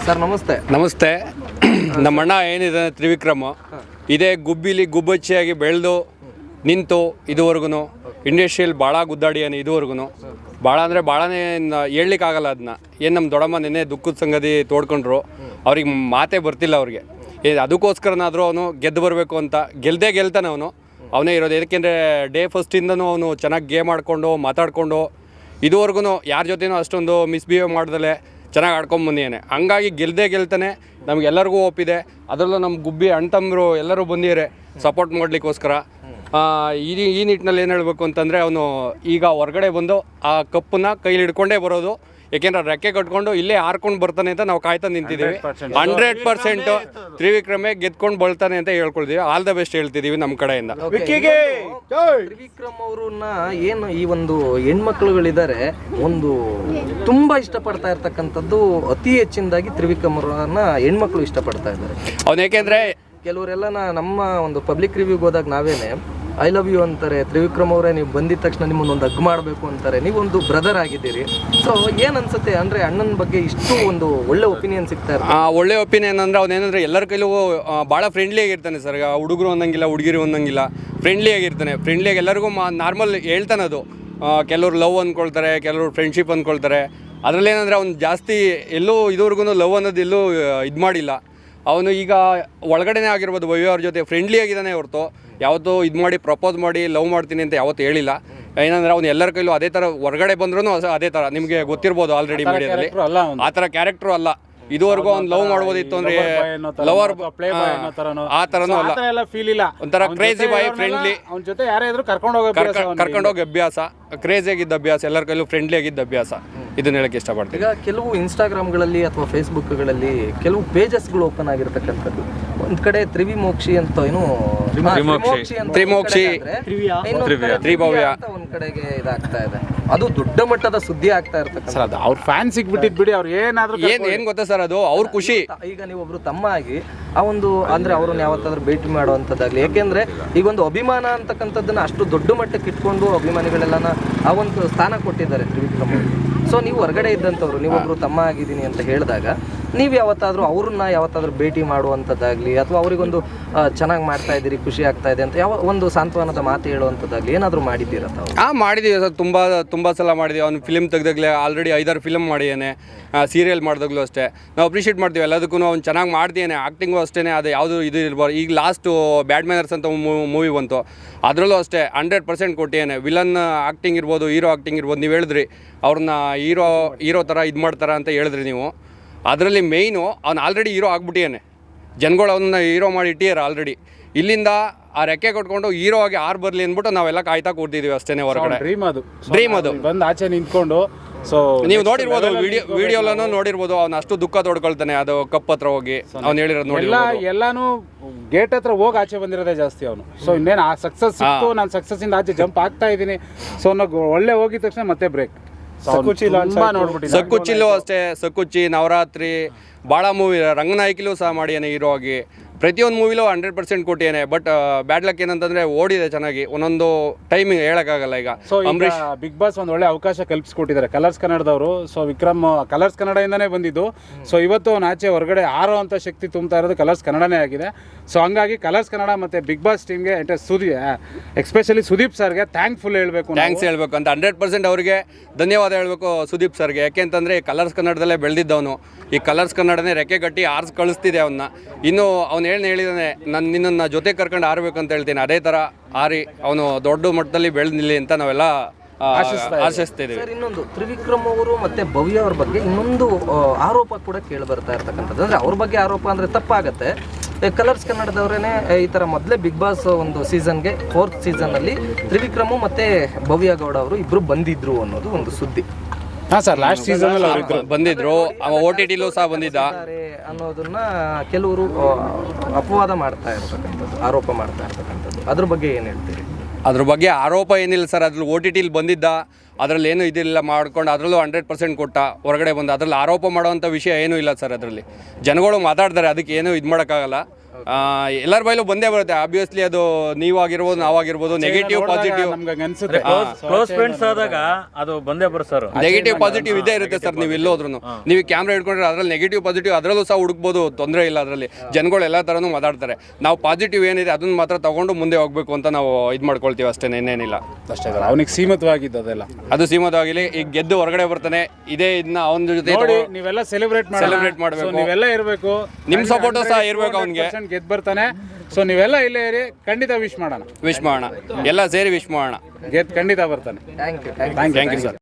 Sir ನಮಸ್ತೆ. ನಮಸ್ತೆ. ನಮ್ಮ ಅಣ್ಣ ಏನಿದೆ ತ್ರಿವಿಕ್ರಮ ಇದೇ ಗುಬ್ಬಚ್ಚಿಯಾಗಿ ಬೆಳೆದು ನಿಂತು ಇದುವರೆಗೂ ಇಂಡಸ್ಟ್ರಿಯಲ್ ಭಾಳ ಗುದ್ದಾಡಿಯಾನೆ ಇದುವರೆಗೂ. ಭಾಳ ಅಂದರೆ ಭಾಳನೇ ಹೇಳ್ಲಿಕ್ಕಾಗಲ್ಲ ಅದನ್ನ. ಏನು ನಮ್ಮ ದೊಡ್ಡಮ್ಮ ನೆನ್ನೆ ದುಃಖದ ಸಂಗತಿ ತೋಡ್ಕೊಂಡ್ರು, ಅವ್ರಿಗೆ ಮಾತೇ ಬರ್ತಿಲ್ಲ ಅವ್ರಿಗೆ. ಅದಕ್ಕೋಸ್ಕರನಾದರೂ ಅವನು ಗೆದ್ದು ಬರಬೇಕು ಅಂತ ಗೆಲ್ತಾನೆ ಅವನೇ ಇರೋದು. ಏಕೆಂದರೆ ಡೇ ಫಸ್ಟಿಂದನೂ ಅವನು ಚೆನ್ನಾಗಿ ಗೇಮ್ ಆಡಿಕೊಂಡು ಮಾತಾಡಿಕೊಂಡು ಇದುವರೆಗೂ ಯಾರ ಜೊತೆನೂ ಅಷ್ಟೊಂದು ಮಿಸ್ಬಿಹೇವ್ ಮಾಡ್ದಲೆ ಚೆನ್ನಾಗಿ ಆಡ್ಕೊಂಡು ಬಂದಿದ್ದಾನೆ. ಹಂಗಾಗಿ ಗೆಲ್ತಾನೆ. ನಮಗೆಲ್ಲರಿಗೂ ಒಪ್ಪಿದೆ. ಅದರಲ್ಲೂ ನಮ್ಮ ಗುಬ್ಬಿ ಅಣ್ತಮ್ಮರು ಎಲ್ಲರೂ ಬಂದಿದ್ದಾರೆ ಸಪೋರ್ಟ್ ಮಾಡಲಿಕ್ಕೋಸ್ಕರ. ಈ ನಿಟ್ಟಿನಲ್ಲಿ ಏನು ಹೇಳಬೇಕು ಅಂತಂದರೆ ಅವನು ಈಗ ಹೊರಗಡೆ ಬಂದು ಆ ಕಪ್ಪನ್ನ ಕೈಲಿ ಹಿಡ್ಕೊಂಡೇ ಬರೋದು. ಏಕೆಂದರೆ ರೆಕ್ಕೆ ಕಟ್ಕೊಂಡು ಇಲ್ಲೇ ಹಾರ್ಕೊಂಡು ಬರ್ತಾನೆ ಅಂತ ನಾವು ಕಾಯ್ತಾ ನಿಂತಿದ್ದೀವಿ. 100% ತ್ರಿವಿಕ್ರಮೇ ಗೆದ್ಕೊಂಡು ಬರ್ತಾನೆ ಅಂತ ಹೇಳ್ಕೊಳ್ತೀವಿ. ಆಲ್ ದ ಬೆಸ್ಟ್ ಹೇಳ್ತಿದ್ದೀವಿ ನಮ್ಮ ಕಡೆಯಿಂದ. ತ್ರಿವಿಕ್ರಮ್ ಅವ್ರನ್ನ ಏನು ಈ ಒಂದು ಹೆಣ್ಮಕ್ಳುಗಳಿದ್ದಾರೆ ಒಂದು ತುಂಬಾ ಇಷ್ಟಪಡ್ತಾ ಇರ್ತಕ್ಕಂಥದ್ದು ಅತಿ ಹೆಚ್ಚಿನದಾಗಿ ತ್ರಿವಿಕ್ರಮ್ ಅವ್ರನ್ನ ಹೆಣ್ಮಕ್ಳು ಇಷ್ಟಪಡ್ತಾ ಇದ್ದಾರೆ. ಅವ್ನು ಏಕೆಂದರೆ ಕೆಲವರೆಲ್ಲ ನಮ್ಮ ಒಂದು ಪಬ್ಲಿಕ್ ರಿವ್ಯೂಗೆ ಹೋದಾಗ ನಾವೇನೆ ಐ ಲವ್ ಯು ಅಂತಾರೆ. ತ್ರಿವಿಕ್ರಮ್ ಅವರೇ ನೀವು ಬಂದಿದ ತಕ್ಷಣ ನಿಮ್ಮನ್ನೊಂದು ಹಗ್ ಮಾಡಬೇಕು ಅಂತಾರೆ. ನೀವೊಂದು ಬ್ರದರ್ ಆಗಿದ್ದೀರಿ. ಸೊ ಏನು ಅನ್ಸುತ್ತೆ ಅಂದರೆ ಅಣ್ಣನ ಬಗ್ಗೆ ಇಷ್ಟು ಒಂದು ಒಳ್ಳೆ ಒಪಿನಿಯನ್ ಸಿಗ್ತಾ ಇರುತ್ತೆ? ಒಳ್ಳೆ ಒಪಿನಿಯನ್ ಅಂದರೆ ಅವನೇನಂದರೆ ಎಲ್ಲರ ಕೈಲೂ ಭಾಳ ಫ್ರೆಂಡ್ಲಿ ಆಗಿರ್ತಾನೆ ಸರ್. ಹುಡುಗರು ಅನ್ನಂಗಿಲ್ಲ, ಹುಡುಗಿರು ಅನ್ನಂಗಿಲ್ಲ, ಫ್ರೆಂಡ್ಲಿ ಆಗಿರ್ತಾನೆ. ಫ್ರೆಂಡ್ಲಿಯಾಗಿ ಎಲ್ಲರಿಗೂ ನಾರ್ಮಲ್ ಹೇಳ್ತಾನೆ. ಅದು ಕೆಲವರು ಲವ್ ಅಂದ್ಕೊಳ್ತಾರೆ, ಕೆಲವರು ಫ್ರೆಂಡ್ಶಿಪ್ ಅಂದ್ಕೊಳ್ತಾರೆ. ಅದರಲ್ಲೇನಂದರೆ ಅವ್ನು ಜಾಸ್ತಿ ಎಲ್ಲೂ ಇದುವರೆಗೂ ಲವ್ ಅನ್ನೋದು ಎಲ್ಲೂ ಇದು ಮಾಡಿಲ್ಲ. ಅವನು ಈಗ ಒಳಗಡೆನೇ ಆಗಿರ್ಬೋದು ಭವ್ಯ ಅವ್ರ ಜೊತೆ ಫ್ರೆಂಡ್ಲಿ ಆಗಿದ್ದಾನೆ ಹೊರತು ಯಾವತ್ತೂ ಇದು ಮಾಡಿ ಪ್ರಪೋಸ್ ಮಾಡಿ ಲವ್ ಮಾಡ್ತೀನಿ ಅಂತ ಯಾವತ್ತೂ ಹೇಳಿಲ್ಲ. ಏನಂದರೆ ಅವ್ನು ಎಲ್ಲರ ಕೈಲೂ ಅದೇ ಥರ ಹೊರಗಡೆ ಬಂದ್ರೂ ಅದೇ ಥರ ನಿಮಗೆ ಗೊತ್ತಿರ್ಬೋದು ಆಲ್ರೆಡಿ ಮೀಡಿಯಾದಲ್ಲಿ. ಆ ಥರ ಕ್ಯಾರೆಕ್ಟ್ರು ಅಲ್ಲ. ಇದುವರೆಗೂ ಅವ್ನು ಲವ್ ಮಾಡ್ಬೋದಿತ್ತು ಅಂದರೆ ಲವರ್ ಆ ಥರನೂ ಅಲ್ಲ. ಒಂಥರ ಕ್ರೇಜಿ ಬಾಯ್, ಫ್ರೆಂಡ್ಲಿ, ಕರ್ಕೊಂಡೋಗಿ ಅಭ್ಯಾಸ, ಕ್ರೇಜಿ ಆಗಿದ್ದ ಅಭ್ಯಾಸ, ಎಲ್ಲರ ಕೈಲೂ ಫ್ರೆಂಡ್ಲಿ ಆಗಿದ್ದ ಅಭ್ಯಾಸ. ಇದನ್ನ ಹೇಳಕ್ಕೆ ಇಷ್ಟಪಡ್ತೀನಿ. ಈಗ ಕೆಲವು ಇನ್ಸ್ಟಾಗ್ರಾಮ್ಗಳಲ್ಲಿ ಅಥವಾ ಫೇಸ್ಬುಕ್ಗಳಲ್ಲಿ ಕೆಲವು ಪೇಜಸ್ಗಳು ಓಪನ್ ಆಗಿರ್ತಕ್ಕಂಥದ್ದು. ಒಂದು ಕಡೆ ತ್ರಿವಿಮೋಕ್ಷಿ ಅಂತ ಏನು ತ್ರಿಮೋಕ್ಷಿ, ತ್ರಿಭವ್ಯ ಒಂದ್ ಕಡೆಗೆ ಇದಾಗ್ತಾ ಇದೆ. ಅದು ದೊಡ್ಡ ಮಟ್ಟದ ಸುದ್ದಿ ಆಗ್ತಾ ಇರ್ತಕ್ಕಂಥ ಅವ್ರ ಫ್ಯಾನ್ ಸಿಕ್ಬಿಟ್ಟಿದ್ ಬಿಡಿ. ಅವ್ರು ಏನ್ ಗೊತ್ತಾ ಸರ್, ಅದು ಅವ್ರ ಖುಷಿ. ಈಗ ನೀವು ಒಬ್ರು ತಮ್ಮ ಆಗಿ ಆ ಒಂದು ಅಂದ್ರೆ ಅವ್ರನ್ನ ಯಾವತ್ತಾದ್ರೂ ಭೇಟಿ ಮಾಡುವಂಥದ್ದಾಗ್ಲಿ, ಯಾಕೆಂದ್ರೆ ಈಗ ಒಂದು ಅಭಿಮಾನ ಅಂತಕ್ಕಂಥದ್ದನ್ನ ಅಷ್ಟು ದೊಡ್ಡ ಮಟ್ಟಕ್ಕೆ ಇಟ್ಕೊಂಡು ಅಭಿಮಾನಿಗಳೆಲ್ಲನ ಆ ಒಂದು ಸ್ಥಾನ ಕೊಟ್ಟಿದ್ದಾರೆ ತ್ರಿವಿಕ್ರಮ್ ಅವರು. ಸೊ ನೀವು ಹೊರಗಡೆ ಇದ್ದಂಥವ್ರು, ನೀವೊಬ್ರು ತಮ್ಮ ಆಗಿದ್ದೀನಿ ಅಂತ ಹೇಳಿದಾಗ ನೀವು ಯಾವತ್ತಾದ್ರೂ ಅವ್ರನ್ನ ಯಾವತ್ತಾದ್ರೂ ಭೇಟಿ ಮಾಡುವಂಥದ್ದಾಗ್ಲಿ ಅಥವಾ ಅವರಿಗೊಂದು ಚೆನ್ನಾಗಿ ಮಾಡ್ತಾ ಇದ್ದೀರಿ, ಖುಷಿ ಆಗ್ತಾ ಇದೆ ಅಂತ ಯಾವ ಒಂದು ಸಾಂತ್ವನದ ಮಾತು ಹೇಳುವಂಥದ್ದಾಗ್ಲಿ ಏನಾದರೂ ಮಾಡಿದ್ದೀರಾ ತಾವು? ಮಾಡಿದ್ದೀವಿ ಸರ್. ತುಂಬ ಸಲ ಮಾಡಿದ್ದೀವಿ. ಅವ್ನು ಫಿಲ್ಮ್ ತೆಗ್ದಾಗಲೇ ಆಲ್ರೆಡಿ 5-6 ಫಿಲ್ಮ್ ಮಾಡಿದ್ದಾನೆ. ಸೀರಿಯಲ್ ಮಾಡಿದಾಗಲೂ ಅಷ್ಟೇ ನಾವು ಅಪ್ರಿಷಿಯೇಟ್ ಮಾಡ್ತೀವಿ ಎಲ್ಲದಕ್ಕೂ. ಅವ್ನು ಚೆನ್ನಾಗಿ ಮಾಡ್ತೀಯಾನೆ. ಆ್ಯಕ್ಟಿಂಗು ಅಷ್ಟೇ, ಅದು ಯಾವುದು ಇದು ಇರ್ಬಾರ್ದು. ಈಗ ಲಾಸ್ಟು ಬ್ಯಾಡ್ ಮ್ಯಾನರ್ಸ್ ಅಂತ ಮೂವಿ ಬಂತು, ಅದರಲ್ಲೂ ಅಷ್ಟೇ 100% ಕೊಟ್ಟಿಯಾನೆ. ವಿಲನ್ ಆ್ಯಕ್ಟಿಂಗ್ ಇರ್ಬೋದು, ಹೀರೋ ಆ್ಯಕ್ಟಿಂಗ್ ಇರ್ಬೋದು. ನೀವು ಹೇಳಿದ್ರಿ ಅವ್ರನ್ನ ಹೀರೋ ಥರ ಇದು ಮಾಡ್ತಾರ ಅಂತ ಹೇಳಿದ್ರಿ ನೀವು. ಅದರಲ್ಲಿ ಮೇಯ್ನು ಅವ್ನು ಆಲ್ರೆಡಿ ಹೀರೋ ಆಗ್ಬಿಟ್ಟಿಯಾನೆ. ಜನಗಳು ಅವನ್ನ ಹೀರೋ ಮಾಡಿ ಇಟ್ಟಿದ್ದಾರೆ ಆಲ್ರೆಡಿ. ಇಲ್ಲಿಂದ ಆ ರೆಕ್ಕೆ ಕೊಟ್ಕೊಂಡು ಹೀರೋ ಆಗಿ ಆರು ಬರಲಿ ಅಂದ್ಬಿಟ್ಟು ನಾವೆಲ್ಲ ಕಾಯ್ತಾ ಕೊಡ್ತಿದ್ದೀವಿ ಅಷ್ಟೇ ಹೊರಗಡೆ. ಡ್ರೀಮ್ ಅದು ಬಂದು ಆಚೆ ನಿಂತ್ಕೊಂಡು. ಸೊ ನೀವು ನೋಡಿರ್ಬೋದು, ವಿಡಿಯೋಲೂ ನೋಡಿರ್ಬೋದು. ಅವ್ನು ಅಷ್ಟು ದುಃಖ ತೊಡ್ಕೊಳ್ತಾನೆ ಅದು ಕಪ್ ಹತ್ರ ಹೋಗಿ. ಅವ್ನು ಹೇಳಿರೋದು ನೋಡಿ, ಎಲ್ಲಾನು ಗೇಟ್ ಹತ್ರ ಹೋಗಿ ಆಚೆ ಬಂದಿರೋದೇ ಜಾಸ್ತಿ ಅವನು. ಸೊ ಇನ್ನೇನು ಆ ಸಕ್ಸಸ್ ಸಿಕ್ತು, ನಾನು ಸಕ್ಸಸ್ ಇಂದ ಆಚೆ ಜಂಪ್ ಆಗ್ತಾ ಇದ್ದೀನಿ. ಸೊ ಒಳ್ಳೆ ಹೋಗಿದ ತಕ್ಷಣ ಮತ್ತೆ ಬ್ರೇಕ್. ಸಕ್ಕುಚ್ಚಿಲೂ ಅಷ್ಟೇ, ಸಕ್ಕುಚ್ಚಿ, ನವರಾತ್ರಿ, ಭಾಳ ಮೂವಿ, ರಂಗನಾಯಕಿಲೂ ಸಹ ಮಾಡಿಯಾನೆ ಹೀರೋ ಆಗಿ. ಪ್ರತಿಯೊಂದು ಮೂವಿಲೂ 100% ಕೊಟ್ಟಿಯಾನೆ. ಬಟ್ ಬ್ಯಾಡ್ ಲಕ್ ಏನಂತಂದ್ರೆ ಓಡಿದೆ ಚೆನ್ನಾಗಿ. ಒಂದೊಂದು ಟೈಮಿಂಗ್ ಹೇಳಕ್ಕಾಗಲ್ಲ. ಈಗ ಅಂಬರೀಷ್ ಬಿಗ್ ಬಾಸ್ ಒಂದು ಒಳ್ಳೆ ಅವಕಾಶ ಕಲ್ಪಿಸ್ಕೊಟ್ಟಿದ್ದಾರೆ ಕಲರ್ಸ್ ಕನ್ನಡದವರು. ಸೊ ವಿಕ್ರಮ್ ಕಲರ್ಸ್ ಕನ್ನಡದಿಂದನೇ ಬಂದಿದ್ದು. ಸೊ ಇವತ್ತು ಅವ್ನು ಆಚೆ ಹೊರಗಡೆ ಆರೋ ಅಂತ ಶಕ್ತಿ ತುಂಬ್ತಾ ಇರೋದು ಕಲರ್ಸ್ ಕನ್ನಡನೇ ಆಗಿದೆ. ಸೊ ಹಂಗಾಗಿ ಕಲರ್ಸ್ ಕನ್ನಡ ಮತ್ತು ಬಿಗ್ ಬಾಸ್ ಟೀಮ್ಗೆ ಎಸ್ಪೆಷಲಿ ಸುದೀಪ್ ಸರ್ಗೆ ಥ್ಯಾಂಕ್ಸ್ ಹೇಳಬೇಕು ಅಂತ 100% ಅವರಿಗೆ ಧನ್ಯವಾದ ಹೇಳಬೇಕು ಸುದೀಪ್ ಸರ್ಗೆ. ಯಾಕೆಂತಂದರೆ ಕಲರ್ಸ್ ಕನ್ನಡದಲ್ಲೇ ಬೆಳೆದಿದ್ದವನು. ಈ ಕಲರ್ಸ್ ಕನ್ನಡನೇ ರೆಕ್ಕೆ ಕಟ್ಟಿ ಆರ್ಸ್ ಕಳಿಸ್ತಿದೆ ಅವನ್ನ. ಇನ್ನು ಅವ್ನು ಹೇಳಿದಾನೆ, ನಾನು ನಿನ್ನನ್ನು ಜೊತೆ ಕರ್ಕೊಂಡು ಆರ್ಬೇಕಂತ ಹೇಳ್ತೀನಿ. ಅದೇ ಥರ ಆರಿ ಅವನು ದೊಡ್ಡ ಮಟ್ಟದಲ್ಲಿ ಬೆಳೆದಿಲ್ಲ ಅಂತ ನಾವೆಲ್ಲ ಆಶಿಸ್ತಿದ್ದೀವಿ. ಸರ್, ಇನ್ನೊಂದು ತ್ರಿವಿಕ್ರಮ್ ಅವರು ಮತ್ತೆ ಭವ್ಯ ಅವ್ರ ಬಗ್ಗೆ ಇನ್ನೊಂದು ಆರೋಪ ಕೂಡ ಕೇಳಿ ಬರ್ತಾ ಇರ್ತಕ್ಕಂಥದ್ದು. ಅಂದರೆ ಅವ್ರ ಬಗ್ಗೆ ಆರೋಪ ಅಂದರೆ ತಪ್ಪಾಗತ್ತೆ. ಕಲರ್ಸ್ ಕನ್ನಡದವರೇನೆ ಈ ಥರ ಮೊದಲೇ ಬಿಗ್ ಬಾಸ್ ಒಂದು ಸೀಸನ್ಗೆ 4th ಸೀಸನ್ನಲ್ಲಿ ತ್ರಿವಿಕ್ರಮು ಮತ್ತು ಭವ್ಯ ಗೌಡ ಅವರು ಇಬ್ಬರು ಬಂದಿದ್ರು ಅನ್ನೋದು ಒಂದು ಸುದ್ದಿ. ಹಾಂ ಸರ್, ಲಾಸ್ಟ್ ಸೀಸನ್ ಬಂದಿದ್ರು. OTTಲೂ ಸಹ ಬಂದಿದ್ದ ಅನ್ನೋದನ್ನ ಕೆಲವರು ಅಪವಾದ ಮಾಡ್ತಾ ಇರ್ತಕ್ಕಂಥದ್ದು, ಆರೋಪ ಮಾಡ್ತಾ ಇರ್ತಕ್ಕಂಥದ್ದು. ಅದ್ರ ಬಗ್ಗೆ ಏನು ಹೇಳ್ತೀರಿ? ಅದ್ರ ಬಗ್ಗೆ ಆರೋಪ ಏನಿಲ್ಲ ಸರ್. ಅದ್ರಲ್ಲಿ OTTಲಿ ಬಂದಿದ್ದ, ಅದರಲ್ಲಿ ಏನು ಇದಿಲ್ಲ ಮಾಡ್ಕೊಂಡು ಅದರಲ್ಲೂ 100% ಕೊಟ್ಟ ಹೊರಗಡೆ ಬಂದ. ಅದರಲ್ಲಿ ಆರೋಪ ಮಾಡೋವಂಥ ವಿಷಯ ಏನೂ ಇಲ್ಲ ಸರ್. ಅದರಲ್ಲಿ ಜನಗಳು ಮಾತಾಡ್ತಾರೆ, ಅದಕ್ಕೆ ಏನೂ ಇದು ಮಾಡೋಕ್ಕಾಗಲ್ಲ. ಎಲ್ಲರ ಬೈಲು ಬಂದೇ ಬರುತ್ತೆ. ಆಬ್ವಿಯಸ್ಲಿ ಅದು ನೀವಾಗಿರ್ಬೋದು, ನಾವಾಗಿರ್ಬೋದು, ನೆಗೆಟಿವ್ ಪಾಸಿಟಿವ್ ನಮ್ಗೆ ಅನ್ಸುತ್ತೆ ಕ್ಲೋಸ್ ಫ್ರೆಂಡ್ಸ್ ಆದಾಗ ಅದು ಬಂದೇ ಬರುತ್ತೆ ಸರ್. ನೆಗೆಟಿವ್ ಪಾಸಿಟಿವ್ ಇದೇ ಇರುತ್ತೆ ಸರ್. ನೀವು ಎಲ್ಲೋದ್ರೂ ನೀವು ಕ್ಯಾಮ್ರಾ ಹಿಡ್ಕೊಂಡ್ರೆ ಅದ್ರಲ್ಲಿ ನೆಗೆಟಿವ್ ಪಾಸಿಟಿವ್ ಅದರಲ್ಲೂ ಸಹ ಹುಡುಕ್ಬೋದು, ತೊಂದರೆ ಇಲ್ಲ. ಅದರಲ್ಲಿ ಜನಗಳು ಎಲ್ಲ ಥರನೂ ಮಾತಾಡ್ತಾರೆ. ನಾವು ಪಾಸಿಟಿವ್ ಏನಿದೆ ಅದನ್ನ ಮಾತ್ರ ತಗೊಂಡು ಮುಂದೆ ಹೋಗ್ಬೇಕು ಅಂತ ನಾವು ಇದು ಮಾಡ್ಕೊಳ್ತೀವಿ ಅಷ್ಟೇ, ಇನ್ನೇನಿಲ್ಲ. ಅಷ್ಟೇ ಸರ್, ಅವನಿಗೆ ಸೀಮಿತವಾಗಿದ್ದು ಅದೆಲ್ಲ. ಅದು ಸೀಮಿತವಾಗಿಲಿ. ಈಗ ಗೆದ್ದು ಹೊರಗಡೆ ಬರ್ತಾನೆ, ಇದೇ ಇದನ್ನ ಅವನ ಜೊತೆ ನೋಡಿ ನೀವೆಲ್ಲ ಸೆಲೆಬ್ರೇಟ್ ಮಾಡಬೇಕು. ನೀವೆಲ್ಲ ಇರಬೇಕು, ನಿಮ್ಮ ಸಪೋರ್ಟು ಸಹ ಇರಬೇಕು ಅವನಿಗೆ. ಗೆದ್ದು ಬರ್ತಾನೆ. ಸೊ ನೀವೆಲ್ಲ ಇಲ್ಲೇ ಇರಿ, ಖಂಡಿತ ವಿಶ್ ಮಾಡೋಣ, ಎಲ್ಲ ಸೇರಿ ವಿಶ್ ಮಾಡೋಣ. ಗೆದ್ದು ಖಂಡಿತ ಬರ್ತಾನೆ. Thank you thank you sir.